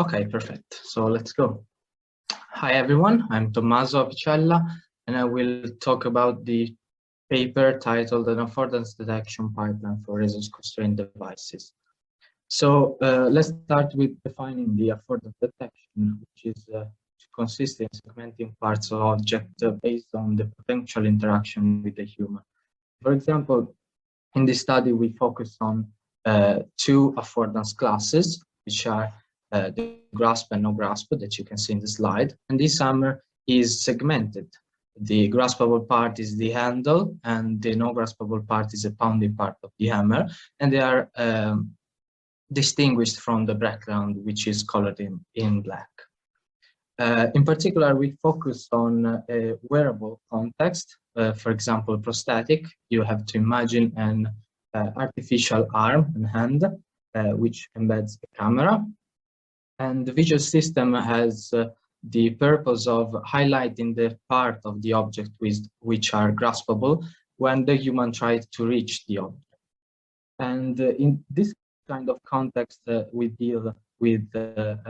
Okay, perfect. So let's go. Hi everyone, I'm Tommaso Apicella, and I will talk about the paper titled An Affordance Detection Pipeline for Resource-Constrained Devices. So let's start with defining the affordance detection, which consists in segmenting parts of object based on the potential interaction with the human. For example, in this study, we focus on two affordance classes, which are the grasp and no grasp that you can see in the slide. And this hammer is segmented. The graspable part is the handle, and the no graspable part is a pounding part of the hammer. And they are distinguished from the background, which is colored in black. In particular, we focus on a wearable context. For example, prosthetic. You have to imagine an artificial arm and hand, which embeds a camera. And the visual system has the purpose of highlighting the part of the object which are graspable when the human tries to reach the object. And in this kind of context, we deal with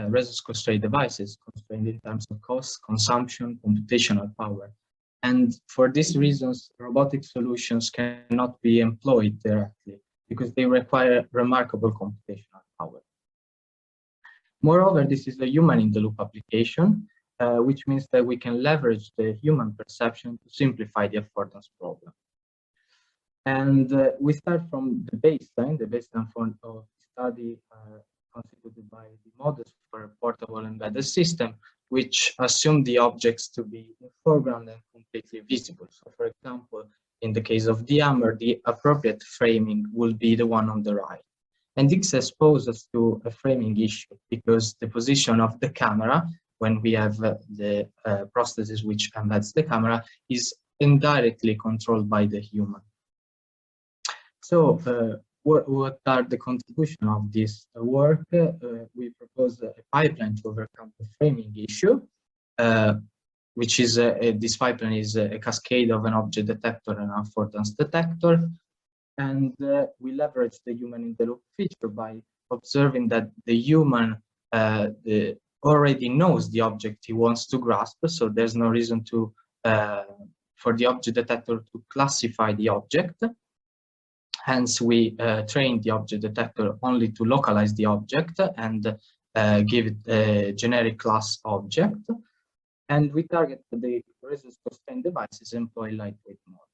resource-constrained devices, constrained in terms of cost, consumption, computational power. And for these reasons, robotic solutions cannot be employed directly because they require remarkable computational power. Moreover, this is a human-in-the-loop application, which means that we can leverage the human perception to simplify the affordance problem. And we start from the baseline for the study constituted by the models for a portable embedded system, which assume the objects to be in foreground and completely visible. So, for example, in the case of the hammer, the appropriate framing will be the one on the right. And this exposes us to a framing issue because the position of the camera, when we have the prosthesis which embeds the camera, is indirectly controlled by the human. So what are the contributions of this work? We propose a pipeline to overcome the framing issue, which is this pipeline is a cascade of an object detector and an affordance detector. And we leverage the human-in-the-loop feature by observing that the human already knows the object he wants to grasp, so there's no reason to for the object detector to classify the object. Hence, we train the object detector only to localize the object and give it a generic class object. And we target the resource-constrained devices and employ lightweight models.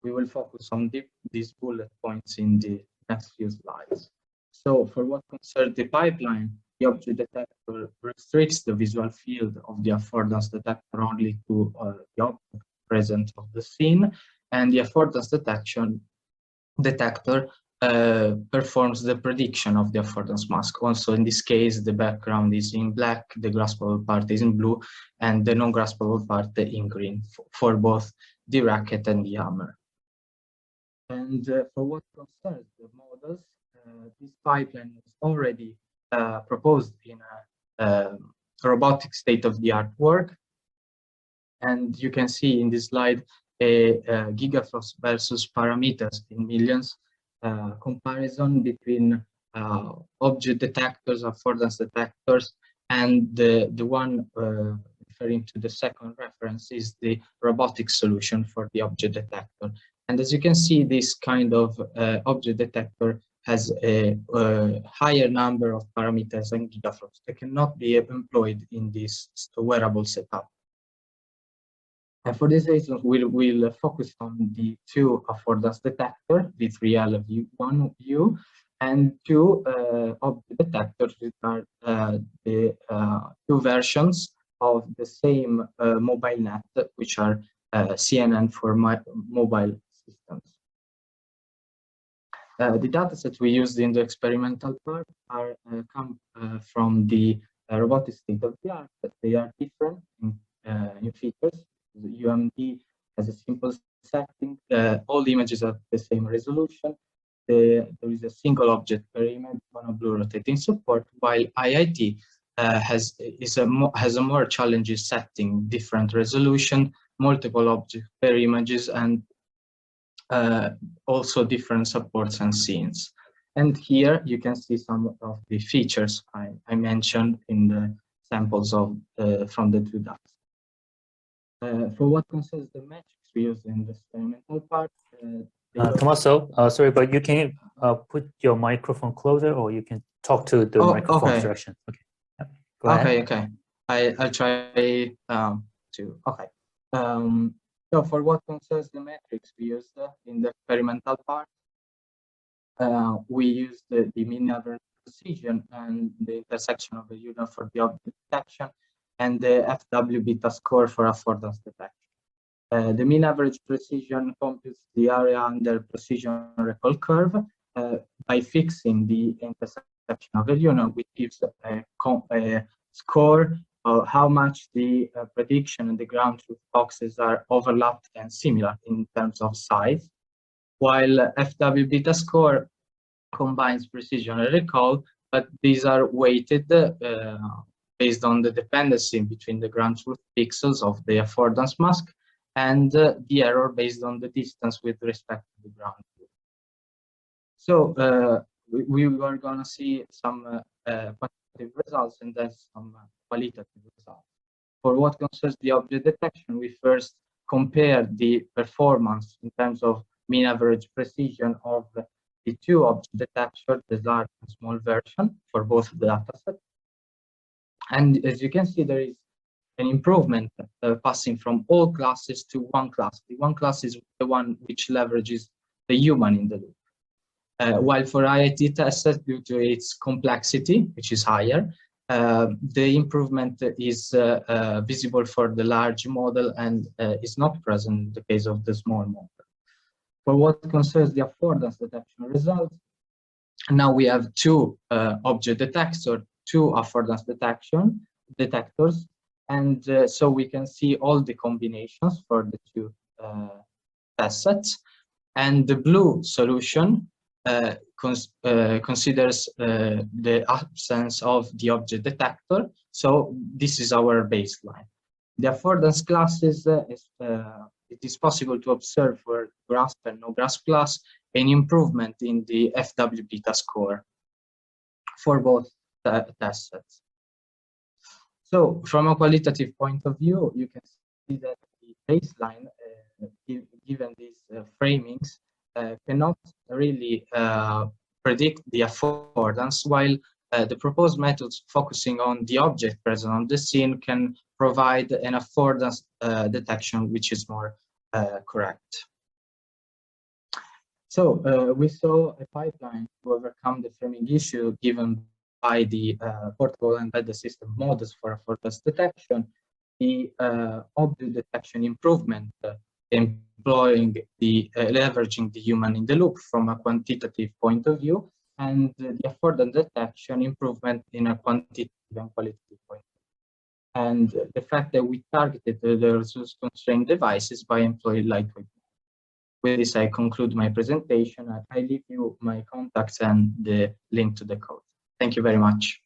We will focus on these bullet points in the next few slides. So for what concerns the pipeline, the object detector restricts the visual field of the affordance detector only to the object present of the scene, and the affordance detector performs the prediction of the affordance mask. Also, in this case, the background is in black, the graspable part is in blue, and the non-graspable part in green for both the racket and the hammer. And for what concerns the models, this pipeline is already proposed in a robotic state-of-the-art work. And you can see in this slide a gigaflops versus parameters in millions comparison between object detectors, affordance detectors, and the one referring to the second reference is the robotic solution for the object detector. And as you can see, this kind of object detector has a higher number of parameters and gigaflops that cannot be employed in this wearable setup. And for this reason, we'll focus on the two affordance detector, V3L V1U, and two object detectors, which are the two versions of the same mobile net, which are CNN for mobile systems. The datasets we used in the experimental part are come from the robotic state-of-the-art. They are different in features. The UMD has a simple setting. All the images are the same resolution. There is a single object per image, mono-blue rotating support, while IIT has a more challenging setting, different resolution, multiple objects per images, and also different supports and scenes. And here you can see some of the features I mentioned in the samples of from the two data. For what concerns the metrics we use in the experimental part, Tommaso, sorry, but you can put your microphone closer, or you can talk to the microphone direction. Okay. Yep. Go ahead. Okay. I'll try to. Okay. So for what concerns the metrics we used in the experimental part, we used the mean average precision and the intersection of the unit for the object detection and the FW beta score for affordance detection. The mean average precision computes the area under precision recall curve by fixing the intersection of the unit, which gives a score of how much the prediction and the ground truth boxes are overlapped and similar in terms of size, while FW beta score combines precision and recall, but these are weighted based on the dependency between the ground truth pixels of the affordance mask and the error based on the distance with respect to the ground truth. So we were going to see some quantitative results and then some qualitative results. For what concerns the object detection, we first compared the performance in terms of mean average precision of the two object detectors, the large and small version for both datasets. And as you can see, there is an improvement passing from all classes to one class. The one class is the one which leverages the human in the loop. While for IIT Datasets, due to its complexity, which is higher, the improvement is visible for the large model and is not present in the case of the small model. For what concerns the affordance detection results, now we have two object detectors, two affordance detectors, and so we can see all the combinations for the two test sets. And the blue solution considers the absence of the object detector. So this is our baseline. The affordance classes, it is possible to observe for grasp and no grasp class an improvement in the FW beta score for both test sets. So from a qualitative point of view, you can see that the baseline, given these framings, cannot really predict the affordance, while the proposed methods focusing on the object present on the scene can provide an affordance detection which is more correct. So we saw a pipeline to overcome the framing issue given by the portable embedded system models for affordance detection, the object detection improvement employing the leveraging the human in the loop from a quantitative point of view, and the affordance detection improvement in a quantitative and qualitative point of view. And the fact that we targeted the resource constrained devices by employing lightweight. With this, I conclude my presentation. I leave you my contacts and the link to the code. Thank you very much.